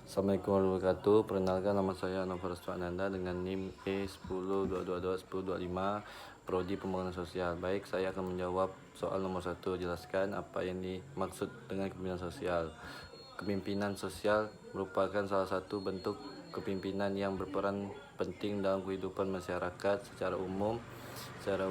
Assalamualaikum warahmatullahi wabarakatuh. Perkenalkan, nama saya Nova Ananda dengan NIM E10222125, Prodi Pembangunan Sosial. Baik, saya akan menjawab soal nomor 1. Jelaskan apa yang dimaksud dengan kepemimpinan sosial. Kepemimpinan sosial merupakan salah satu bentuk kepemimpinan yang berperan penting dalam kehidupan masyarakat secara umum. Secara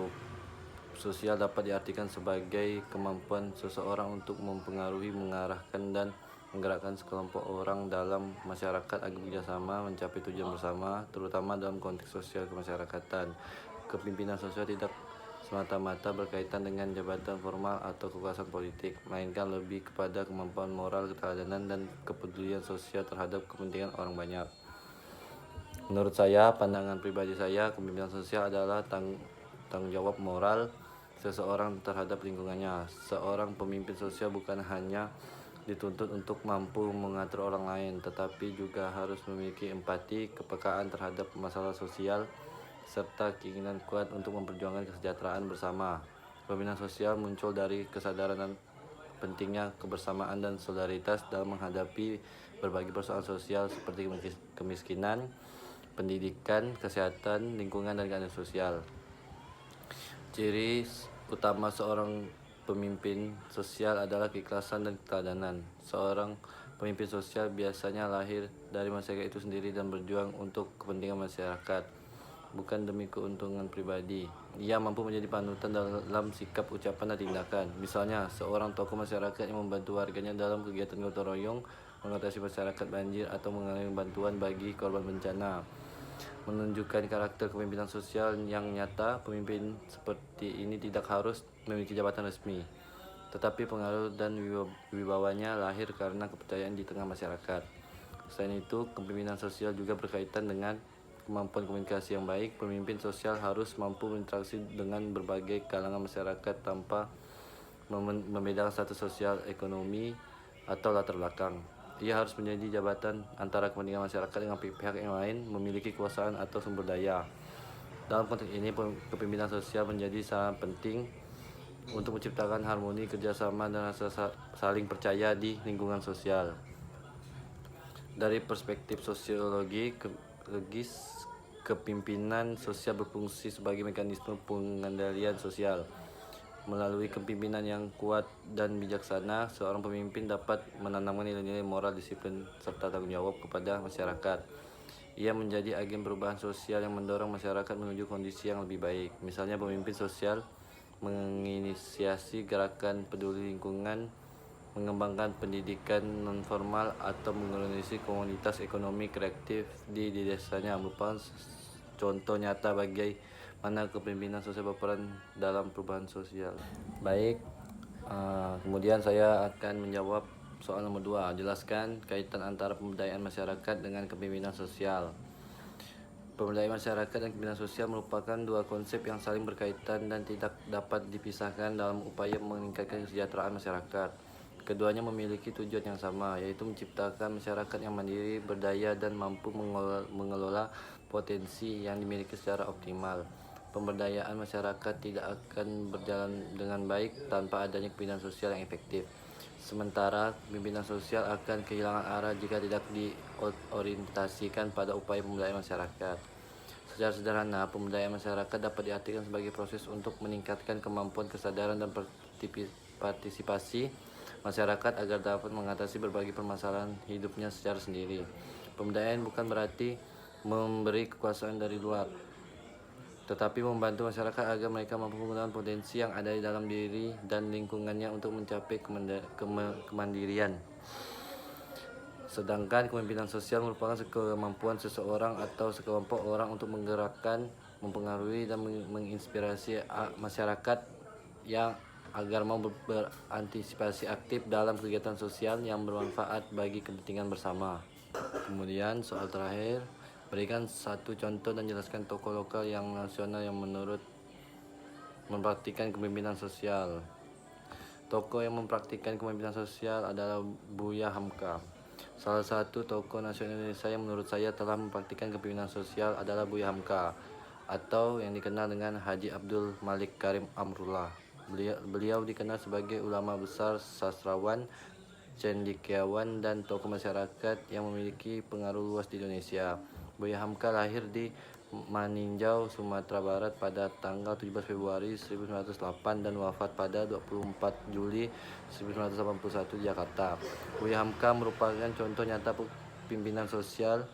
sosial dapat diartikan sebagai kemampuan seseorang untuk mempengaruhi, mengarahkan, dan menggerakkan sekelompok orang dalam masyarakat agar bekerjasama mencapai tujuan bersama, terutama dalam konteks sosial kemasyarakatan. Kepemimpinan sosial tidak semata-mata berkaitan dengan jabatan formal atau kekuasaan politik, melainkan lebih kepada kemampuan moral, keteladanan, dan kepedulian sosial terhadap kepentingan orang banyak. Menurut saya, pandangan pribadi saya, kepemimpinan sosial adalah tanggung jawab moral seseorang terhadap lingkungannya. Seorang pemimpin sosial bukan hanya dituntut untuk mampu mengatur orang lain, tetapi juga harus memiliki empati, kepekaan terhadap masalah sosial, serta keinginan kuat untuk memperjuangkan kesejahteraan bersama. Kepemimpinan sosial muncul dari kesadaran dan pentingnya kebersamaan dan solidaritas dalam menghadapi berbagai persoalan sosial seperti kemiskinan, pendidikan, kesehatan, lingkungan, dan keadilan sosial. Ciri utama seorang pemimpin sosial adalah keikhlasan dan keteladanan. Seorang pemimpin sosial biasanya lahir dari masyarakat itu sendiri dan berjuang untuk kepentingan masyarakat, bukan demi keuntungan pribadi. Ia mampu menjadi panutan dalam sikap, ucapan, dan tindakan. Misalnya, seorang tokoh masyarakat yang membantu warganya dalam kegiatan gotong royong, mengatasi masyarakat banjir, atau mengalami bantuan bagi korban bencana. Menunjukkan karakter kepemimpinan sosial yang nyata, pemimpin seperti ini tidak harus memiliki jabatan resmi, tetapi pengaruh dan wibawanya lahir karena kepercayaan di tengah masyarakat. Selain itu, kepemimpinan sosial juga berkaitan dengan kemampuan komunikasi yang baik. Pemimpin sosial harus mampu berinteraksi dengan berbagai kalangan masyarakat tanpa membedakan status sosial, ekonomi, atau latar belakang. Ia harus menjadi jabatan antara kepentingan masyarakat dengan pihak yang lain, memiliki kekuasaan atau sumber daya. Dalam konteks ini, kepemimpinan sosial menjadi sangat penting untuk menciptakan harmoni, kerjasama, dan rasa saling percaya di lingkungan sosial. Dari perspektif sosiologis, kepemimpinan sosial berfungsi sebagai mekanisme pengendalian sosial. Melalui kepemimpinan yang kuat dan bijaksana, seorang pemimpin dapat menanamkan nilai-nilai moral, disiplin, serta tanggung jawab kepada masyarakat. Ia menjadi agen perubahan sosial yang mendorong masyarakat menuju kondisi yang lebih baik. Misalnya, pemimpin sosial menginisiasi gerakan peduli lingkungan, mengembangkan pendidikan non-formal, atau mengorganisasi komunitas ekonomi kreatif di desanya, merupakan contoh nyata bagaimana kepemimpinan sosial berperan dalam perubahan sosial. Baik, kemudian saya akan menjawab soal nomor 2. Jelaskan kaitan antara pemberdayaan masyarakat dengan kepemimpinan sosial. Pemberdayaan masyarakat dan kepemimpinan sosial merupakan dua konsep yang saling berkaitan dan tidak dapat dipisahkan dalam upaya meningkatkan kesejahteraan masyarakat. Keduanya memiliki tujuan yang sama, yaitu menciptakan masyarakat yang mandiri, berdaya, dan mampu mengelola potensi yang dimiliki secara optimal. Pemberdayaan masyarakat tidak akan berjalan dengan baik tanpa adanya kepemimpinan sosial yang efektif. Sementara kepemimpinan sosial akan kehilangan arah jika tidak diorientasikan pada upaya pemberdayaan masyarakat. Secara sederhana, pemberdayaan masyarakat dapat diartikan sebagai proses untuk meningkatkan kemampuan, kesadaran, dan partisipasi masyarakat agar dapat mengatasi berbagai permasalahan hidupnya secara sendiri. Pemberdayaan bukan berarti memberi kekuasaan dari luar, tetapi membantu masyarakat agar mereka mampu menggunakan potensi yang ada di dalam diri dan lingkungannya untuk mencapai kemandirian. Sedangkan kepemimpinan sosial merupakan kemampuan seseorang atau sekelompok orang untuk menggerakkan, mempengaruhi, dan menginspirasi masyarakat yang agar mau berantisipasi aktif dalam kegiatan sosial yang bermanfaat bagi kepentingan bersama. Kemudian soal terakhir, berikan satu contoh dan jelaskan tokoh lokal yang nasional yang menurut mempraktikkan kepemimpinan sosial. Tokoh yang mempraktikkan kepemimpinan sosial adalah Buya Hamka. Salah satu tokoh nasional Indonesia yang menurut saya telah mempraktikkan kepemimpinan sosial adalah Buya Hamka, atau yang dikenal dengan Haji Abdul Malik Karim Amrullah. Beliau dikenal sebagai ulama besar, sastrawan, cendekiawan dan tokoh masyarakat yang memiliki pengaruh luas di Indonesia. Buya Hamka lahir di Maninjau, Sumatera Barat pada tanggal 17 Februari 1908 dan wafat pada 24 Juli 1981 di Jakarta. Buya Hamka merupakan contoh nyata pimpinan sosial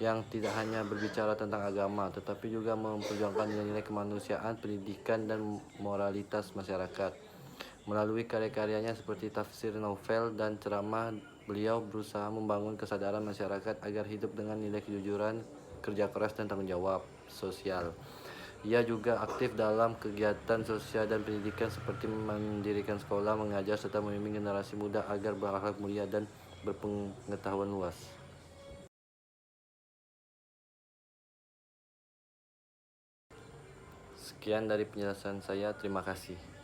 yang tidak hanya berbicara tentang agama, tetapi juga memperjuangkan nilai-nilai kemanusiaan, pendidikan, dan moralitas masyarakat. Melalui karya-karyanya seperti tafsir novel dan ceramah, beliau berusaha membangun kesadaran masyarakat agar hidup dengan nilai kejujuran, kerja keras, dan tanggung jawab sosial. Ia juga aktif dalam kegiatan sosial dan pendidikan seperti mendirikan sekolah, mengajar, serta membimbing generasi muda agar berakhlak mulia dan berpengetahuan luas. Sekian dari penjelasan saya, terima kasih.